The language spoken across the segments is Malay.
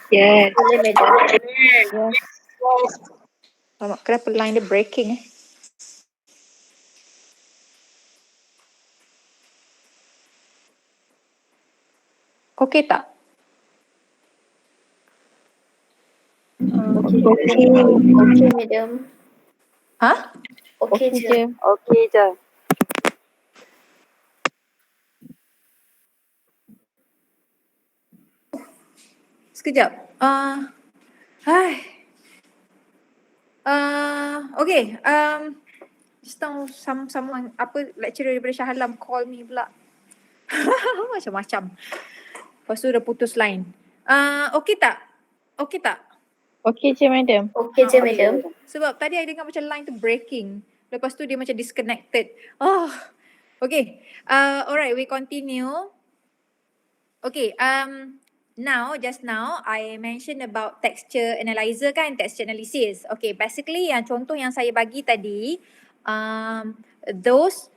Yes. Boleh, madam. Yes. Alamak, kenapa line dia breaking Okey tak? Okey, madam. Ha? Okey Okey je. je. Okey je. Sekejap. Hai. Okay. Just now someone lecturer daripada Shah Alam call me pula. Macam-macam. Lepas tu dah putus line. Okay tak? Okay tak? Okey je, madam. Okey je, madam. Sebab tadi I dengar macam line tu breaking. Lepas tu dia macam disconnected. Okay. Alright, we continue. Okay. Just now I mentioned about texture analyzer kan, texture analysis. Okay, basically yang contoh yang saya bagi tadi, those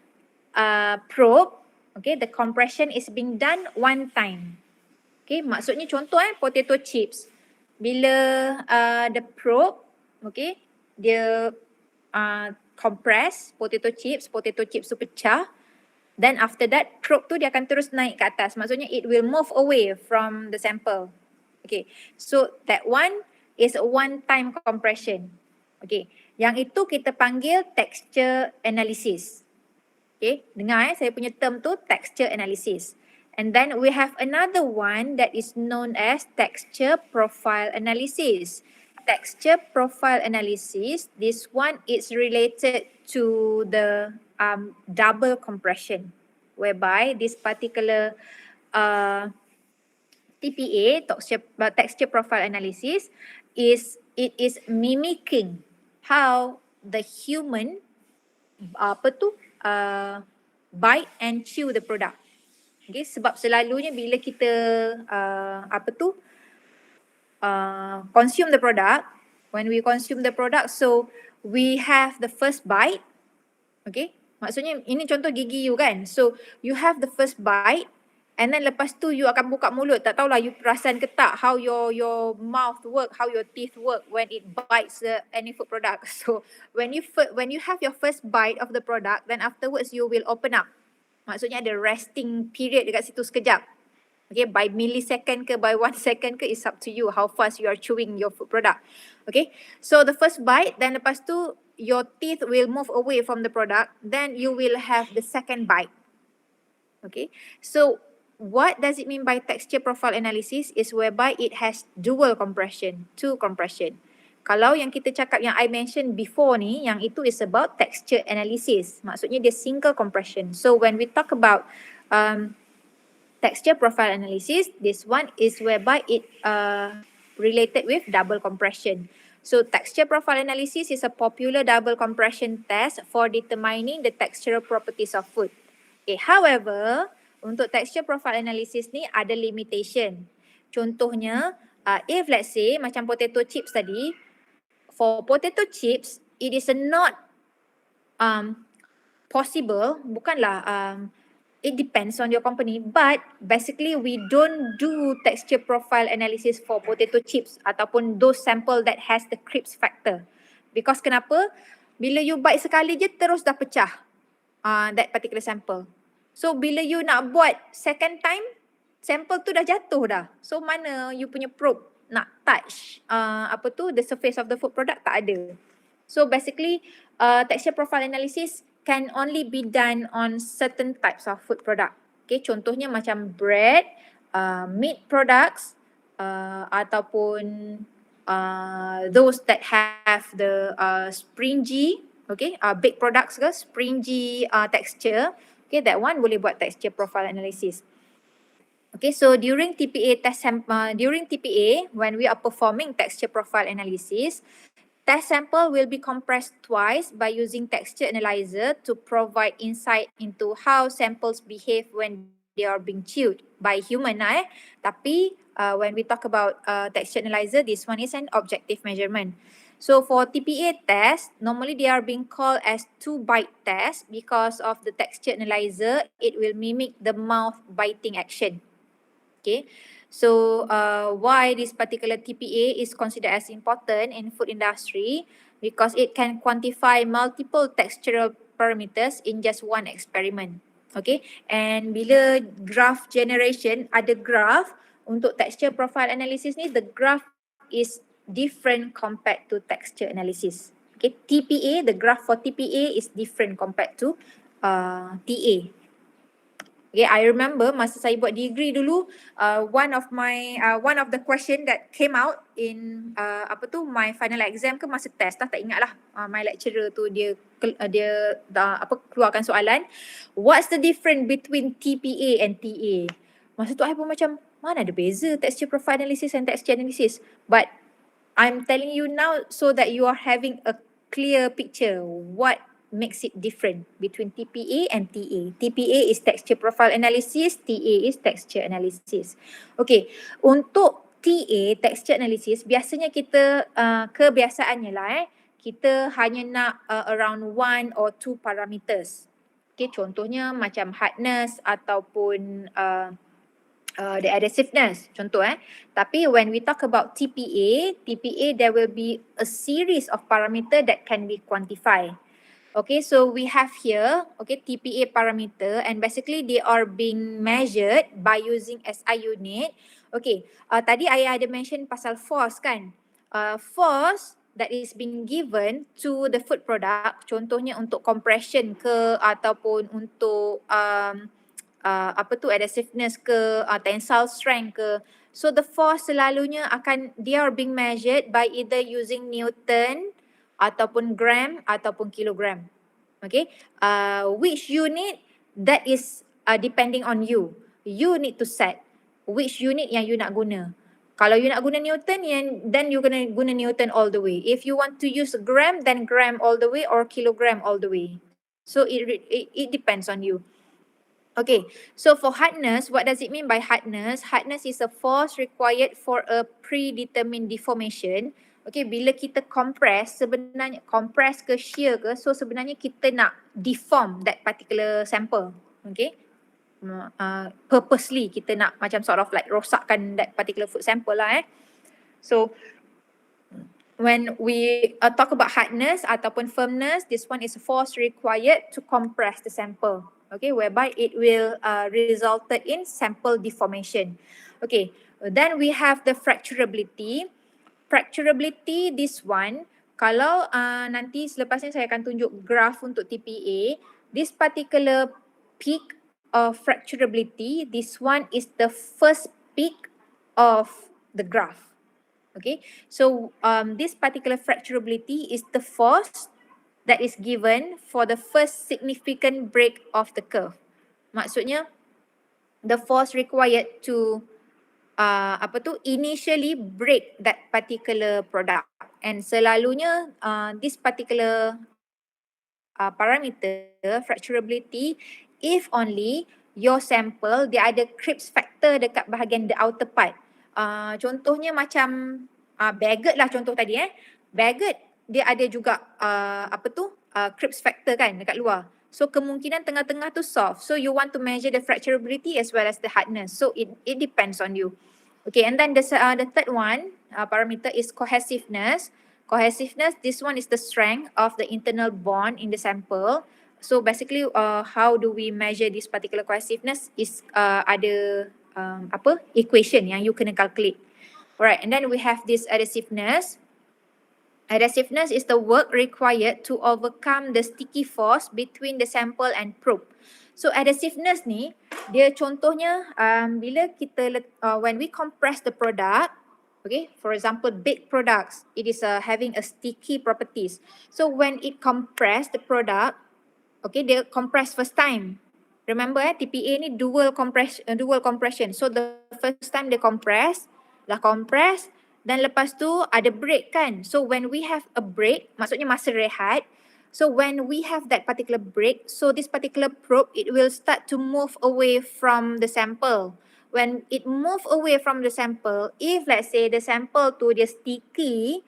probe, okay, the compression is being done one time. Okay, maksudnya contoh potato chips. Bila the probe, okay, dia compress potato chips tu pecah. Then after that, probe tu dia akan terus naik ke atas. Maksudnya it will move away from the sample. Okay, so that one is a one-time compression. Okay, yang itu kita panggil texture analysis. Okay, dengar saya punya term tu texture analysis. And then we have another one that is known as texture profile analysis. Texture profile analysis, this one is related to the double compression, whereby this particular TPA, texture profile analysis, is mimicking how the human bite and chew the product. Okay, sebab selalunya bila kita consume the product, when we consume the product, so we have the first bite. Okay, maksudnya ini contoh gigi you kan. So you have the first bite and then lepas tu you akan buka mulut. Tak tahulah you perasan ke tak how your mouth work, how your teeth work when it bites any food product. So when you have your first bite of the product, then afterwards you will open up. Maksudnya ada resting period dekat situ sekejap. Okay, by millisecond ke by 1 second ke, it's up to you how fast you are chewing your food product. Okay, so the first bite, then lepas tu your teeth will move away from the product, then you will have the second bite. Okay, so what does it mean by texture profile analysis is whereby it has dual compression, two compression. Kalau yang kita cakap yang I mentioned before ni, yang itu is about texture analysis. Maksudnya dia single compression. So when we talk about texture profile analysis, this one is whereby it related with double compression. So texture profile analysis is a popular double compression test for determining the textural properties of food. Okay, however, untuk texture profile analysis ni ada limitation. Contohnya, if let's say macam potato chips tadi, for potato chips, it is not possible, bukanlah it depends on your company, but basically we don't do texture profile analysis for potato chips ataupun those sample that has the crisp factor. Because kenapa? Bila you bite sekali je terus dah pecah that particular sample. So bila you nak buat second time, sample tu dah jatuh dah. So mana you punya probe nak touch the surface of the food product, tak ada. So basically texture profile analysis can only be done on certain types of food product. Okay, contohnya macam bread, meat products, ataupun those that have the springy, okay, baked products ke, springy texture. Okay, that one boleh buat texture profile analysis. Okay, so during TPA when we are performing texture profile analysis, test sample will be compressed twice by using texture analyzer to provide insight into how samples behave when they are being chewed by human Tapi when we talk about texture analyzer, this one is an objective measurement. So for TPA test, normally they are being called as 2-bite test because of the texture analyzer, it will mimic the mouth biting action. Okay, So why this particular TPA is considered as important in food industry? Because it can quantify multiple textural parameters in just one experiment. Okay, and bila graph generation, ada graph untuk texture profile analysis ni, the graph is different compared to texture analysis. Okay, TPA, the graph for TPA is different compared to TA. Okay, I remember masa saya buat degree dulu, one of the question that came out in my final exam ke masa test lah, tak ingat lah. My lecturer tu dia keluarkan soalan, what's the difference between TPA and TA? Masa tu I pun macam, mana ada beza texture profile analysis and texture analysis. But I'm telling you now so that you are having a clear picture what makes it different between TPA and TA. TPA is texture profile analysis, TA is texture analysis. Okay, untuk TA, texture analysis, biasanya kita kebiasaannya lah kita hanya nak around 1 or 2 parameters. Okay, contohnya macam hardness ataupun the adhesiveness, contoh Tapi when we talk about TPA there will be a series of parameter that can be quantified. Okay, so we have here, TPA parameter, and basically they are being measured by using SI unit. Okay, tadi I ada mention pasal force kan. Force that is being given to the food product, contohnya untuk compression ke ataupun untuk adhesiveness ke, tensile strength ke. So the force selalunya they are being measured by either using Newton ataupun gram ataupun kilogram. Okay, which unit, that is depending on you. You need to set which unit yang you nak guna. Kalau you nak guna Newton, then you kena guna Newton all the way. If you want to use gram, then gram all the way or kilogram all the way. So it depends on you. Okay, so for hardness, what does it mean by hardness? Hardness is a force required for a predetermined deformation. Okay, bila kita compress, sebenarnya compress ke shear ke, so sebenarnya kita nak deform that particular sample. Okay, purposely kita nak macam sort of like rosakkan that particular food sample lah So when we talk about hardness ataupun firmness, this one is a force required to compress the sample. Okay, whereby it will resulted in sample deformation. Okay, then we have the fracturability. Fracturability, this one, kalau nanti selepas ni saya akan tunjuk graph untuk TPA, this particular peak of fracturability, this one is the first peak of the graph. Okay, so this particular fracturability is the force that is given for the first significant break of the curve. Maksudnya, the force required to initially break that particular product, and selalunya this particular parameter fracturability, if only your sample dia ada Cripps factor dekat bahagian the outer part. Contohnya macam baguette lah contoh tadi baguette dia ada juga Cripps factor kan dekat luar. So kemungkinan tengah-tengah tu soft. So you want to measure the fracturability as well as the hardness. So it depends on you. Okay, and then the third one parameter is cohesiveness. Cohesiveness, this one is the strength of the internal bond in the sample. So basically how do we measure this particular cohesiveness is ada equation yang you kena calculate. Alright, and then we have this adhesiveness. Adhesiveness is the work required to overcome the sticky force between the sample and probe. So adhesiveness ni, dia contohnya bila kita when we compress the product, okay, for example baked products, it is having a sticky properties. So when it compress the product, okay, dia compress first time. Remember TPA ni dual compression. So the first time dia compress, dan lepas tu ada break kan. So when we have a break, maksudnya masa rehat. So when we have that particular break, so this particular probe, it will start to move away from the sample. When it move away from the sample, if let's say the sample tu dia sticky,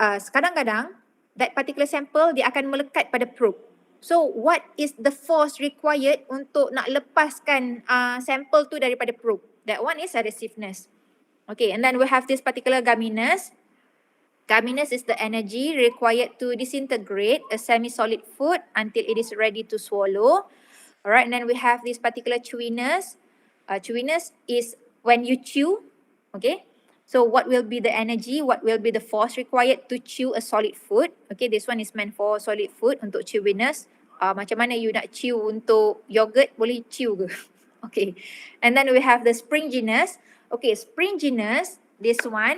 kadang-kadang that particular sample dia akan melekat pada probe. So what is the force required untuk nak lepaskan sample tu daripada probe? That one is adhesiveness. Okay, and then we have this particular gumminess. Gumminess is the energy required to disintegrate a semi-solid food until it is ready to swallow. All right, and then we have this particular chewiness. Chewiness is when you chew, okay? So what will be the energy, what will be the force required to chew a solid food? Okay, this one is meant for solid food untuk chewiness. Macam mana you nak chew untuk yogurt, boleh chew ke? Okay, and then we have the springiness. Okay, springiness, this one,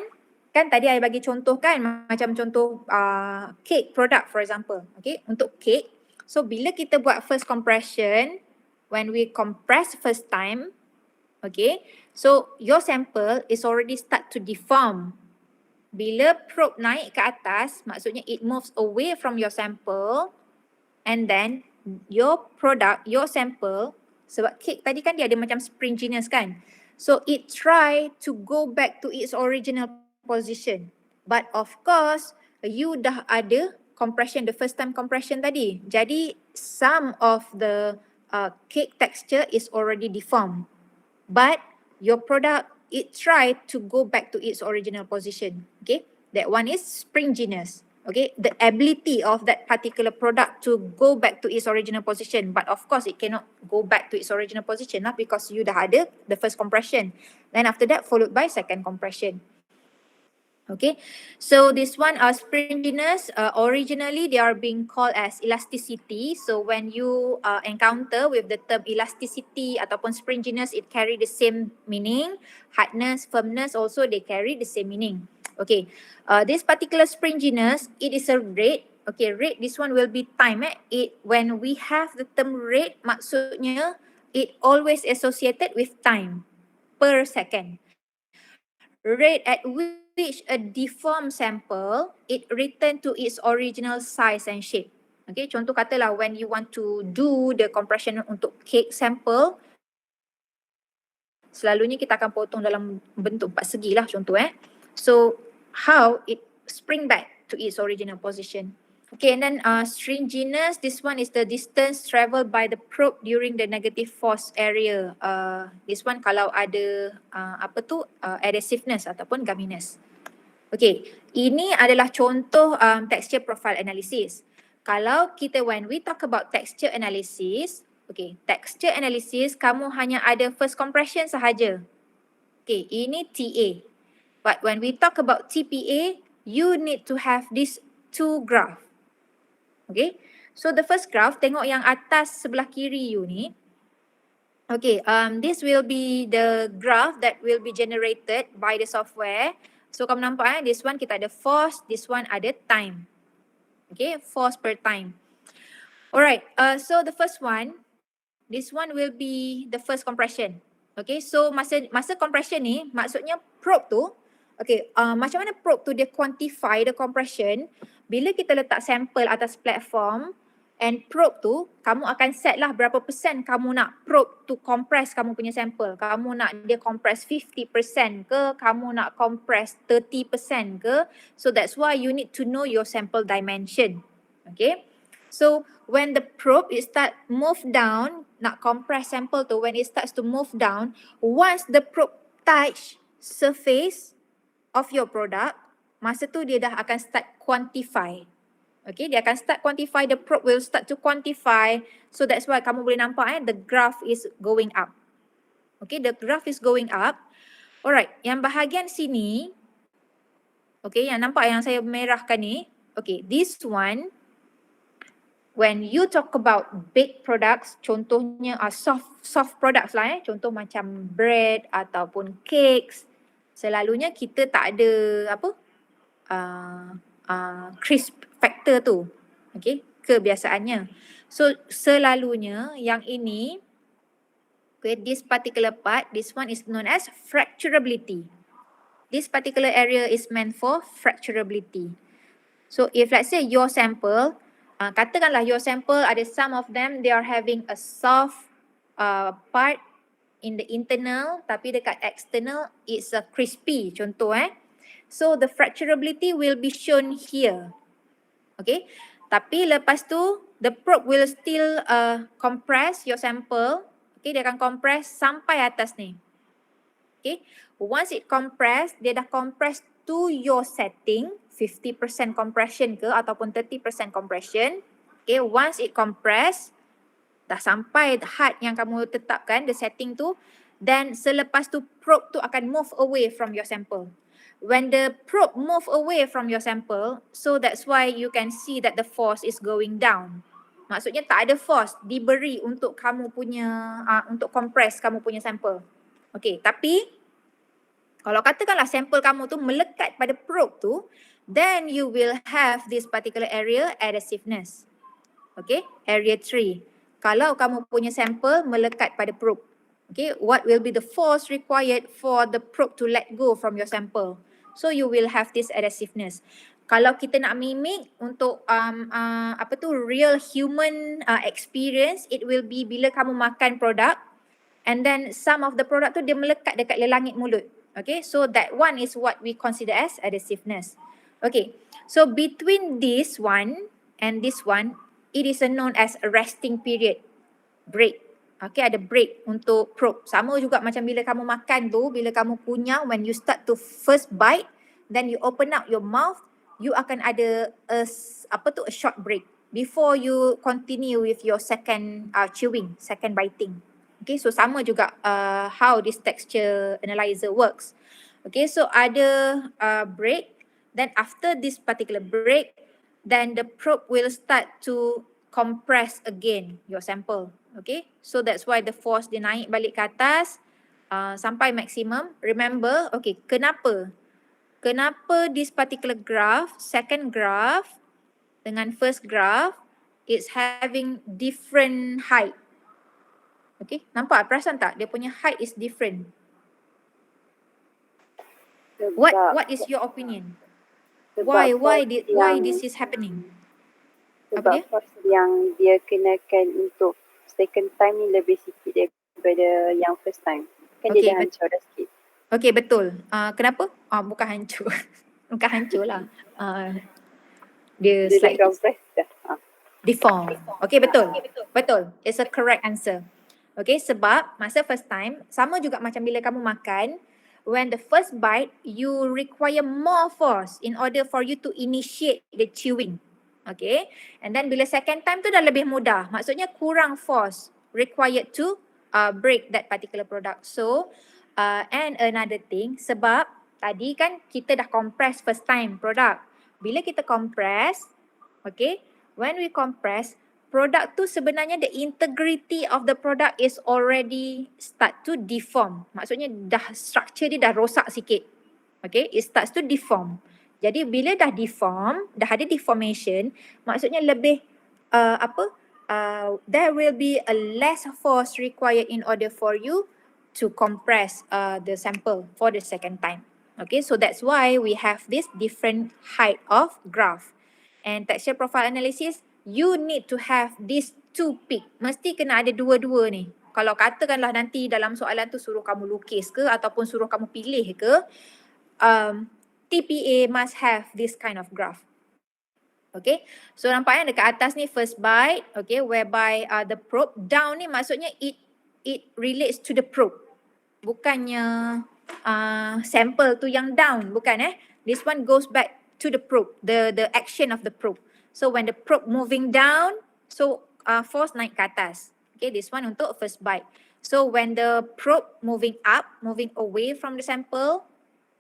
kan tadi I bagi contoh kan, macam contoh cake product for example. Okay, untuk cake, so bila kita buat first compression, when we compress first time, okay, so your sample is already start to deform. Bila probe naik ke atas, maksudnya it moves away from your sample, and then your product, your sample, sebab cake tadi kan dia ada macam springiness kan, so it try to go back to its original position. But of course, you dah ada compression, the first time compression tadi. Jadi some of the cake texture is already deformed. But your product, it tried to go back to its original position. Okay, that one is springiness. Okay, the ability of that particular product to go back to its original position. But of course, it cannot go back to its original position because you dah ada the first compression. Then after that, followed by second compression. Okay, so this one springiness, originally they are being called as elasticity. So when you encounter with the term elasticity ataupun springiness, it carry the same meaning. Hardness, firmness also they carry the same meaning. Okay, this particular springiness, it is a rate. Okay, rate, this one will be time. It, when we have the term rate, maksudnya it always associated with time per second. Rate at which a deformed sample, it return to its original size and shape. Okay, contoh katalah when you want to do the compression untuk cake sample, selalunya kita akan potong dalam bentuk 4 segi lah contoh So how it spring back to its original position. Okay, and then stringiness, this one is the distance traveled by the probe during the negative force area. This one kalau ada adhesiveness ataupun gumminess. Okay, ini adalah contoh texture profile analysis. Kalau kita, when we talk about texture analysis, okay, texture analysis kamu hanya ada first compression sahaja. Okay, ini TA. But when we talk about TPA, you need to have these two graph. Okay, so the first graph, tengok yang atas sebelah kiri you ni. Okay, this will be the graph that will be generated by the software. So kamu nampak this one kita ada force, this one ada time. Okay, force per time. Alright, so the first one, this one will be the first compression. Okay, so masa compression ni, maksudnya probe tu, okay, macam mana probe tu dia quantify the compression. Bila kita letak sampel atas platform and probe tu, kamu akan set lah berapa persen kamu nak probe to compress kamu punya sampel. Kamu nak dia compress 50% ke, kamu nak compress 30% ke. So that's why you need to know your sample dimension. Okay, so when the probe it start move down, nak compress sample tu, when it starts to move down, once the probe touch surface of your product, masa tu dia dah akan start quantify. Okay, dia akan start quantify, the probe will start to quantify. So that's why kamu boleh nampak the graph is going up. Okay, the graph is going up. Alright, yang bahagian sini, okay, yang nampak yang saya merahkan ni, okay, this one, when you talk about baked products, contohnya soft products lah contoh macam bread ataupun cakes, selalunya kita tak ada crisp factor tu. Okay, kebiasaannya. So selalunya yang ini, okay, this particular part, this one is known as fracturability. This particular area is meant for fracturability. So if let's say your sample, katakanlah your sample ada some of them they are having a soft part in the internal, tapi dekat external it's a crispy contoh So the fracturability will be shown here. Okay, tapi lepas tu the probe will still compress your sample. Okay, dia akan compress sampai atas ni. Okay, once it compress, dia dah compress to your setting, 50% compression ke ataupun 30% compression. Okay, once it compress, dah sampai had yang kamu tetapkan, the setting tu, then selepas tu probe tu akan move away from your sample. When the probe move away from your sample, so that's why you can see that the force is going down. Maksudnya tak ada force diberi untuk kamu punya, untuk compress kamu punya sample. Okay, tapi kalau katakanlah sampel kamu tu melekat pada probe tu, then you will have this particular area adhesiveness. Okay, area 3. Kalau kamu punya sampel melekat pada probe, okay, what will be the force required for the probe to let go from your sample? So you will have this adhesiveness. Kalau kita nak mimik untuk real human experience, it will be bila kamu makan produk and then some of the product tu dia melekat dekat langit mulut. Okay, so that one is what we consider as adhesiveness. Okay, so between this one and this one, it is known as a resting period, break. Okay, ada break untuk probe. Sama juga macam bila kamu makan tu, bila kamu kunyah, when you start to first bite, then you open up your mouth, you akan ada a short break before you continue with your second chewing, second biting. Okay, so sama juga how this texture analyzer works. Okay, so ada break, then after this particular break, then the probe will start to compress again your sample. Okay, so that's why the force dia naik balik ke atas sampai maksimum. Remember, okay, kenapa this particular graph, second graph dengan first graph, it's having different height. Okay, nampak? Perasan tak? Dia punya height is different. What is your opinion? Why this is happening? Sebab force yang dia kenakan untuk second time ni lebih sikit daripada yang first time. Kan Okay, dia dah hancur dah sikit. Okay, betul. Kenapa? Bukan hancur. Bukan hancur lah. Dia Dia dah slightly compress dah. deform. Okay, betul. Betul. It's a correct answer. Okay, sebab masa first time, sama juga macam bila kamu makan, when the first bite, you require more force in order for you to initiate the chewing. Okay, and then bila second time tu dah lebih mudah. Maksudnya kurang force required to break that particular product. So, and another thing, sebab tadi kan kita dah compress first time product. Bila kita compress, okay, when we compress, product tu sebenarnya the integrity of the product is already start to deform. Maksudnya dah structure dia dah rosak sikit. Okay, it starts to deform. Jadi bila dah deform, dah ada deformation, maksudnya lebih there will be a less force required in order for you to compress the sample for the second time. Okay, so that's why we have this different height of graph. And texture profile analysis, you need to have these two peak. Mesti kena ada dua-dua ni. Kalau katakanlah nanti dalam soalan tu suruh kamu lukis ke ataupun suruh kamu pilih ke, TPA must have this kind of graph. Okay, so nampak yang dekat atas ni first bite, okay, whereby the probe down ni maksudnya it relates to the probe. Bukannya sample tu yang down, bukan This one goes back to the probe, the action of the probe. So when the probe moving down, so force naik ke atas. Okay, this one untuk first bite. So when the probe moving up, moving away from the sample,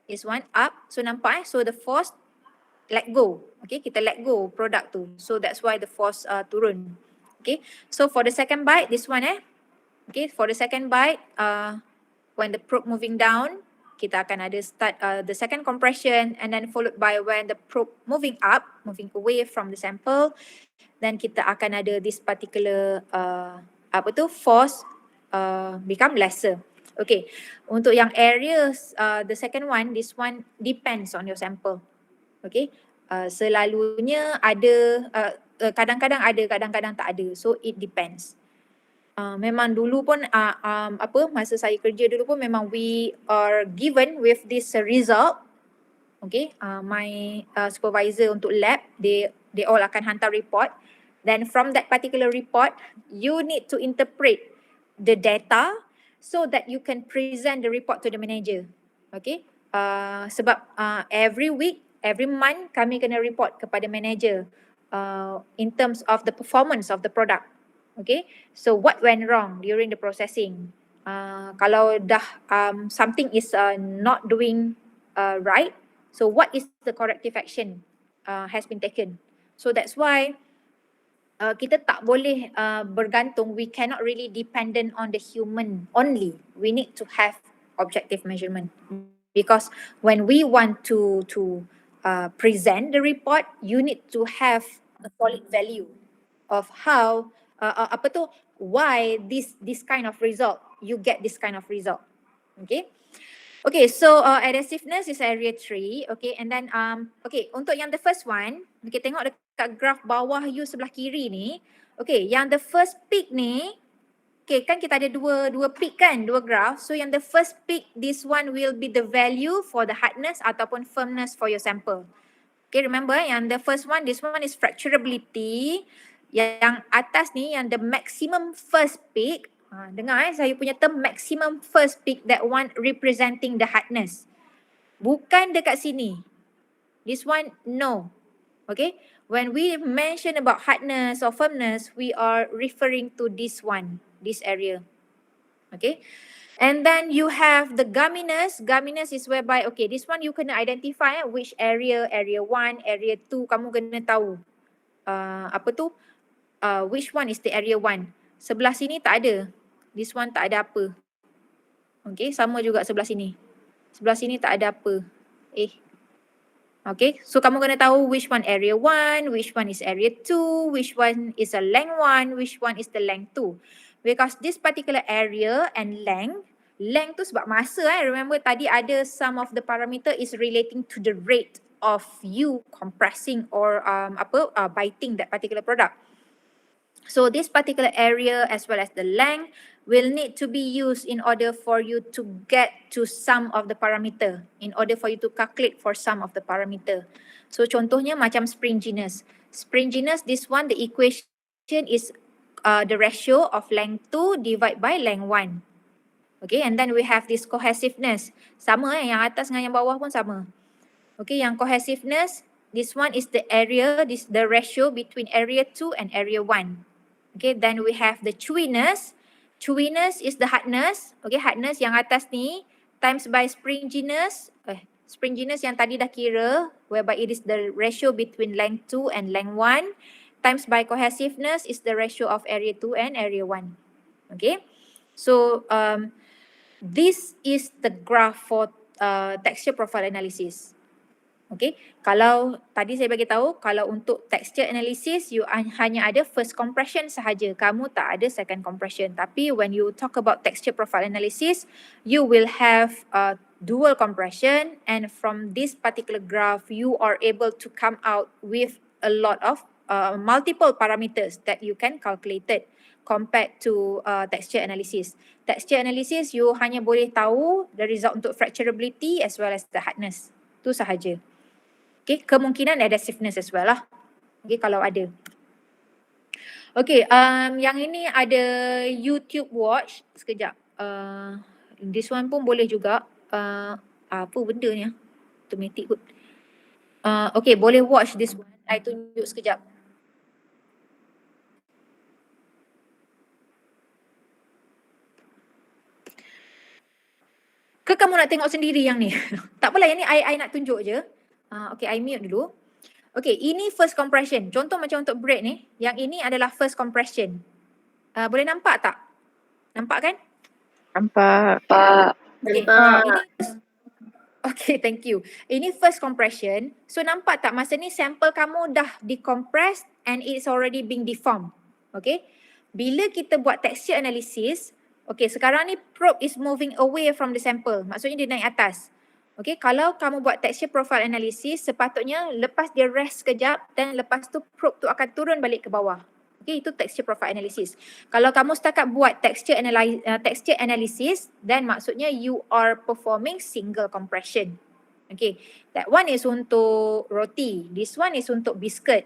this one up. So nampak so the force let go. Okay, kita let go produk tu. So that's why the force turun. Okay, so for the second bite, this one okay, for the second bite, when the probe moving down, kita akan ada start the second compression, and then followed by when the probe moving up, moving away from the sample, then kita akan ada this particular force become lesser. Okay, untuk yang areas, the second one, this one depends on your sample. Okay, selalunya ada, kadang-kadang ada, kadang-kadang tak ada. So it depends. Memang dulu pun masa saya kerja dulu pun memang we are given with this result. Okay, my supervisor untuk lab, they all akan hantar report. Then from that particular report, you need to interpret the data so that you can present the report to the manager. Okay. Sebab every week, every month kami kena report kepada manager in terms of the performance of the product. Okay. So what went wrong during the processing? Kalau dah something is not doing right, so what is the corrective action has been taken? So that's why kita tak boleh bergantung, we cannot really dependent on the human only. We need to have objective measurement, because when we want to present the report, you need to have a solid value of how why this kind of result, you get this kind of result. Okay. Okay, so adhesiveness is area 3. Okay, and then okay, untuk yang the first one, okay, tengok dekat graph bawah you sebelah kiri ni. Okay, yang the first peak ni, okay, kan kita ada dua peak kan, dua graph. So yang the first peak, this one will be the value for the hardness ataupun firmness for your sample. Okay, remember yang the first one, this one is fracturability. Yang atas ni, yang the maximum first peak, dengar saya punya term maximum first peak, that one representing the hardness. Bukan dekat sini. This one, no. Okay. When we mention about hardness or firmness, we are referring to this one, this area. Okay. And then you have the gumminess. Gumminess is whereby, okay, this one you kena identify which area, area 1, area 2, kamu kena tahu. Which one is the area 1. Sebelah sini tak ada. This one tak ada apa. Okay, sama juga sebelah sini. Sebelah sini tak ada apa. Okay, so kamu kena tahu which one area 1, which one is area 2, which one is a length 1, which one is the length 2. Because this particular area and length tu sebab masa remember tadi ada some of the parameter is relating to the rate of you compressing or biting that particular product. So this particular area as well as the length will need to be used in order for you to get to some of the parameter, in order for you to calculate for some of the parameter. So contohnya macam springiness. Springiness, this one, the equation is the ratio of length 2 divided by length 1. Okay, and then we have this cohesiveness. Sama yang atas dengan yang bawah pun sama. Okay, yang cohesiveness, this one is the area, this the ratio between area 2 and area 1. Okay, then we have the chewiness. Chewiness is the hardness. Okay, hardness yang atas ni times by springiness. Springiness yang tadi dah kira, whereby it is the ratio between length 2 and length 1. Times by cohesiveness is the ratio of area 2 and area 1. Okay, so this is the graph for texture profile analysis. Okay, kalau tadi saya bagi tahu, kalau untuk texture analysis, you hanya ada first compression sahaja. Kamu tak ada second compression. Tapi when you talk about texture profile analysis, you will have dual compression, and from this particular graph, you are able to come out with a lot of multiple parameters that you can calculate it compared to texture analysis. Texture analysis, you hanya boleh tahu the result untuk fracturability as well as the hardness. Itu sahaja. Okay, kemungkinan adhesiveness as well lah. Okay, kalau ada. Okay, yang ini ada YouTube watch. Sekejap. This one pun boleh juga. Apa benda ni? Automatic kot. Okay, boleh watch this one. I tunjuk sekejap. Ke kamu nak tengok sendiri yang ni? Tak apalah, yang ni I nak tunjuk je. Okay, I mute dulu. Okay, ini first compression. Contoh macam untuk bread ni. Yang ini adalah first compression. Boleh nampak tak? Nampak kan? Nampak. Okay, ini okay, thank you. Ini first compression. So nampak tak masa ni sampel kamu dah decompressed and it's already being deformed. Okay. Bila kita buat texture analysis, okay, sekarang ni probe is moving away from the sample. Maksudnya dia naik atas. Okay, kalau kamu buat texture profile analysis, sepatutnya lepas dia rest sekejap dan lepas tu probe tu akan turun balik ke bawah. Okay, itu texture profile analysis. Kalau kamu setakat buat texture analysis, then maksudnya you are performing single compression. Okay, that one is untuk roti. This one is untuk biscuit.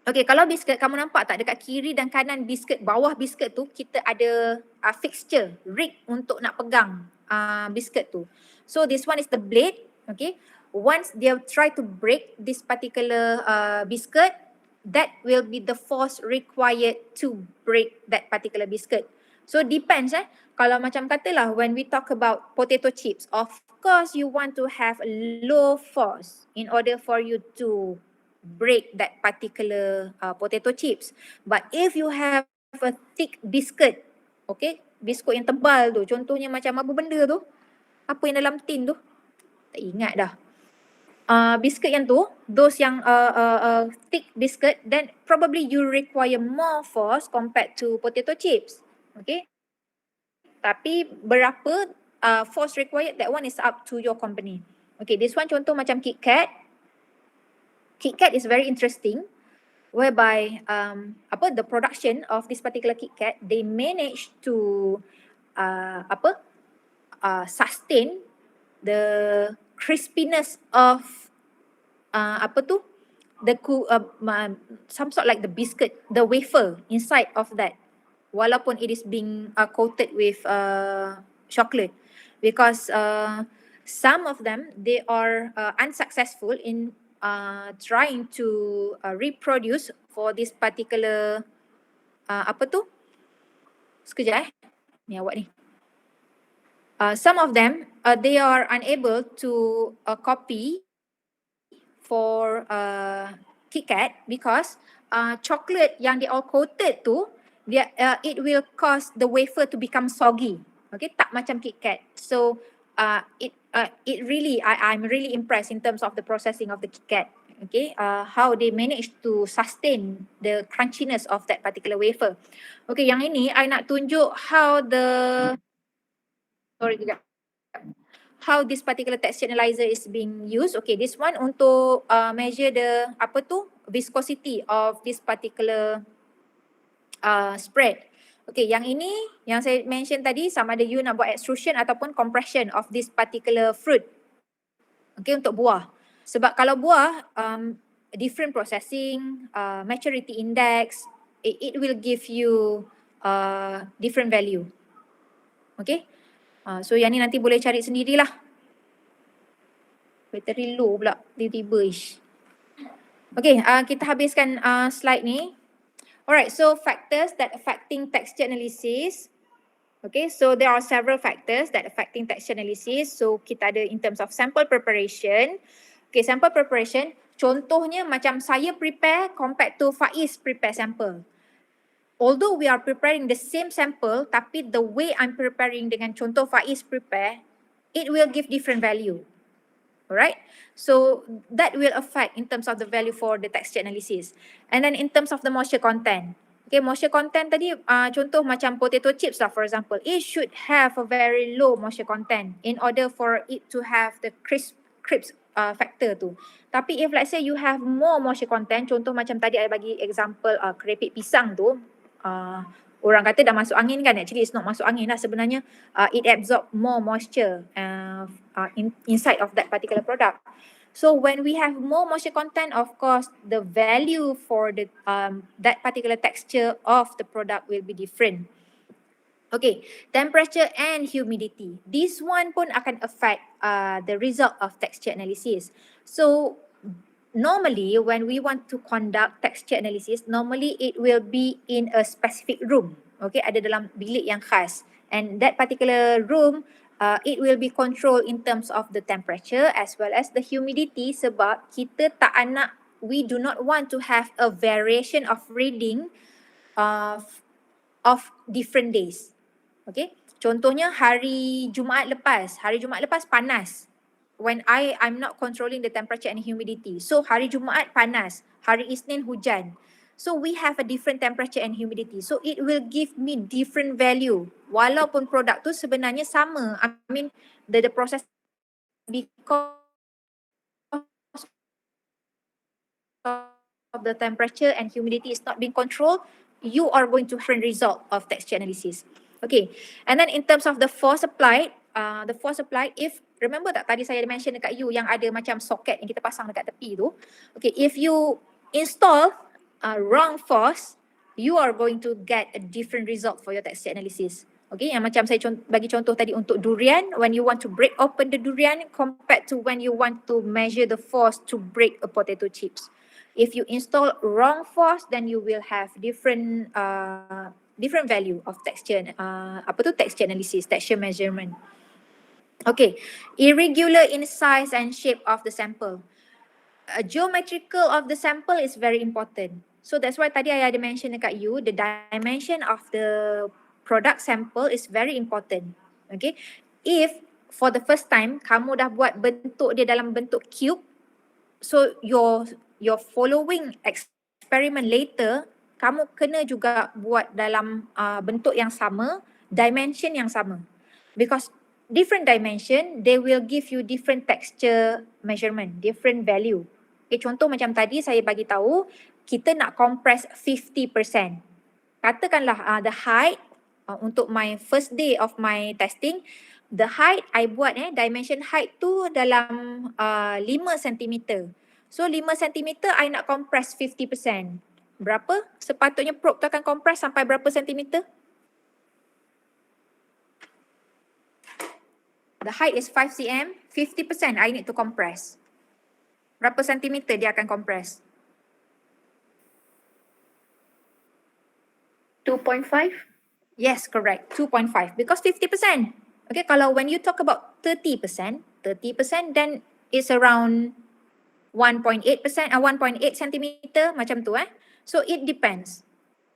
Okay, kalau biscuit kamu nampak tak dekat kiri dan kanan biscuit, bawah biscuit tu kita ada fixture, rig untuk nak pegang biscuit tu. So this one is the blade, okay. Once they try to break this particular biscuit, that will be the force required to break that particular biscuit. So depends kalau macam katalah when we talk about potato chips, of course you want to have a low force in order for you to break that particular potato chips. But if you have a thick biscuit, okay, biskut yang tebal tu, contohnya macam apa benda tu? Apa yang dalam tin tu? Tak ingat dah. Biscuit yang tu, those yang thick biscuit, then probably you require more force compared to potato chips. Okay. Tapi berapa force required, that one is up to your company. Okay, this one contoh macam KitKat. KitKat is very interesting, whereby the production of this particular KitKat, they manage to sustain the crispiness of some sort like the biscuit, the wafer inside of that, walaupun it is being coated with chocolate, because some of them, they are unsuccessful in trying to reproduce for this particular sekejap ni awak ni. Some of them, they are unable to copy for KitKat because chocolate yang they all coated tu, it will cause the wafer to become soggy. Okay, tak macam KitKat. So it really, I'm really impressed in terms of the processing of the KitKat. Okay, how they manage to sustain the crunchiness of that particular wafer. Okay, yang ini I nak tunjuk how how this particular texture analyzer is being used. Okay, this one untuk measure the viscosity of this particular spread. Okay, yang ini yang saya mention tadi, sama ada you nak buat extrusion ataupun compression of this particular fruit. Okay, untuk buah. Sebab kalau buah, different processing, maturity index, it will give you different value. Okay. So yang ni nanti boleh cari sendirilah. Battery low pula tiba-tiba ish. Okay, kita habiskan slide ni. Alright, so factors that affecting texture analysis. Okay, so there are several factors that affecting texture analysis. So kita ada in terms of sample preparation. Okay, sample preparation, contohnya macam saya prepare compared to Faiz prepare sample. Although we are preparing the same sample, tapi the way I'm preparing dengan contoh Faiz prepare, it will give different value. Alright, so that will affect in terms of the value for the texture analysis. And then in terms of the moisture content. Okay, moisture content tadi contoh macam potato chips lah, for example. It should have a very low moisture content in order for it to have the crisp factor tu. Tapi if let's say you have more moisture content, contoh macam tadi I bagi example keripik pisang tu, orang kata dah masuk angin kan, actually it's not masuk angin lah sebenarnya. It absorb more moisture inside of that particular product. So when we have more moisture content, of course the value for the that particular texture of the product will be different. Okay, temperature and humidity. This one pun akan affect the result of texture analysis. So normally when we want to conduct texture analysis, normally it will be in a specific room. Okay, ada dalam bilik yang khas. And that particular room, it will be controlled in terms of the temperature as well as the humidity, sebab kita we do not want to have a variation of reading of different days. Okay, contohnya hari Jumaat lepas panas. When I'm not controlling the temperature and humidity. So hari Jumaat panas, hari Isnin hujan. So we have a different temperature and humidity. So it will give me different value. Walaupun produk tu sebenarnya sama. I mean the process, because of the temperature and humidity is not being controlled, you are going to have a different result of texture analysis. Okay, and then in terms of the force applied, if remember tak tadi saya mention dekat you yang ada macam socket yang kita pasang dekat tepi tu. Okay, if you install wrong force, you are going to get a different result for your texture analysis. Okay, yang macam saya bagi contoh tadi untuk durian, when you want to break open the durian compared to when you want to measure the force to break a potato chips. If you install wrong force, then you will have different value of texture, texture analysis, texture measurement. Okay, irregular in size and shape of the sample. Geometrical of the sample is very important. So that's why tadi I ada mention dekat you, the dimension of the product sample is very important. Okay, if for the first time kamu dah buat bentuk dia dalam bentuk cube, so your following experiment later, kamu kena juga buat dalam bentuk yang sama, dimension yang sama. Because different dimension, they will give you different texture measurement, different value. Okay, contoh macam tadi saya bagi tahu, kita nak compress 50%. Katakanlah the height untuk my first day of my testing, the height I buat dimension height tu dalam 5 cm. So 5 cm I nak compress 50%. Berapa sepatutnya probe tu akan compress sampai berapa centimeter? The height is 5 cm, 50% I need to compress. Berapa sentimeter dia akan compress? 2.5? Yes, correct. 2.5 because 50%. Okay, kalau when you talk about 30%, then it's around 1.8%, 1.8 centimeter macam tu So it depends.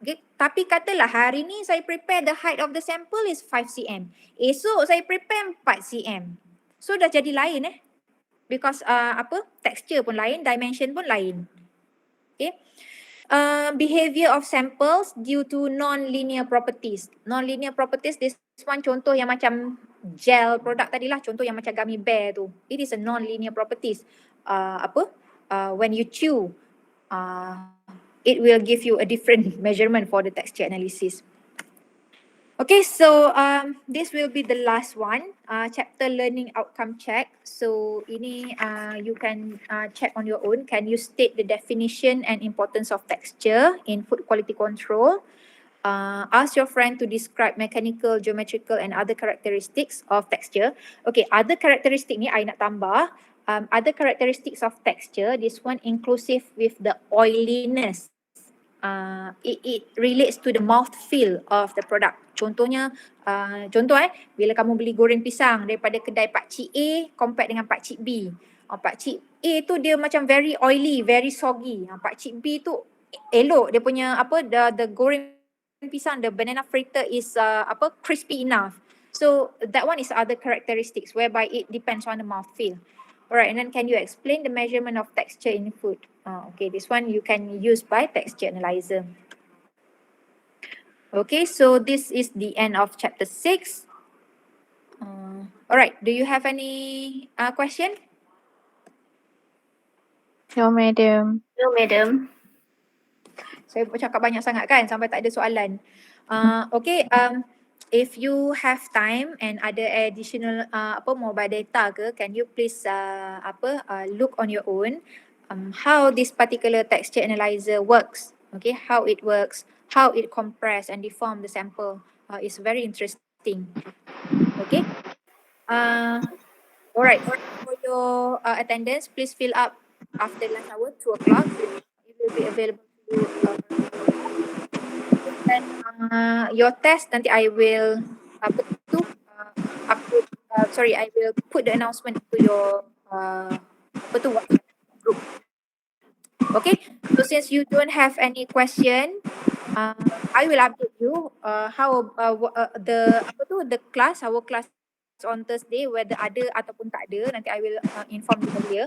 Okay, tapi katalah hari ni saya prepare the height of the sample is 5 cm. Esok saya prepare 4 cm. So dah jadi lain because texture pun lain, dimension pun lain. Okay. Behavior of samples due to non-linear properties. Non-linear properties, this one contoh yang macam gel product tadilah, contoh yang macam gummy bear tu. It is a non-linear properties. When you chew, it will give you a different measurement for the texture analysis. Okay, so this will be the last one, chapter learning outcome check. So ini you can check on your own. Can you state the definition and importance of texture in food quality control? Ask your friend to describe mechanical, geometrical and other characteristics of texture. Okay, other characteristic ni I nak tambah. Other characteristics of texture, this one inclusive with the oiliness. It relates to the mouth feel of the product. Contohnya, bila kamu beli goreng pisang daripada kedai Pakcik A compare dengan Pakcik B. Pakcik A tu dia macam very oily, very soggy. Pakcik B tu elok, dia punya the goreng pisang, the banana fritter is crispy enough. So that one is other characteristics whereby it depends on the mouth feel. Alright, and then can you explain the measurement of texture in food? Okay, this one you can use by texture analyzer. Okay, so this is the end of chapter 6. Alright, do you have any question? No, madam. No, madam. Saya bercakap banyak sangat kan sampai tak ada soalan. Okay, if you have time and ada additional mobile data ke, can you please look on your own how this particular texture analyzer works. Okay, how it works, how it compress and deform the sample is very interesting. Okay. Alright, for your attendance, please fill up after lunch hour 2 o'clock. It will be available to you. And your test nanti I will I will put the announcement to your WhatsApp group. Okay, so since you don't have any question, I will update you how the class, our class on Thursday, whether ada ataupun tak ada, nanti I will inform you earlier.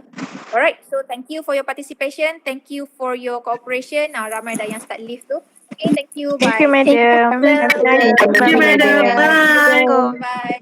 Alright, so thank you for your participation, thank you for your cooperation. Ramai dah yang start leave tu. Okay, thank you. Bye. Thank you, madam. Thank you, madam. Bye. Bye.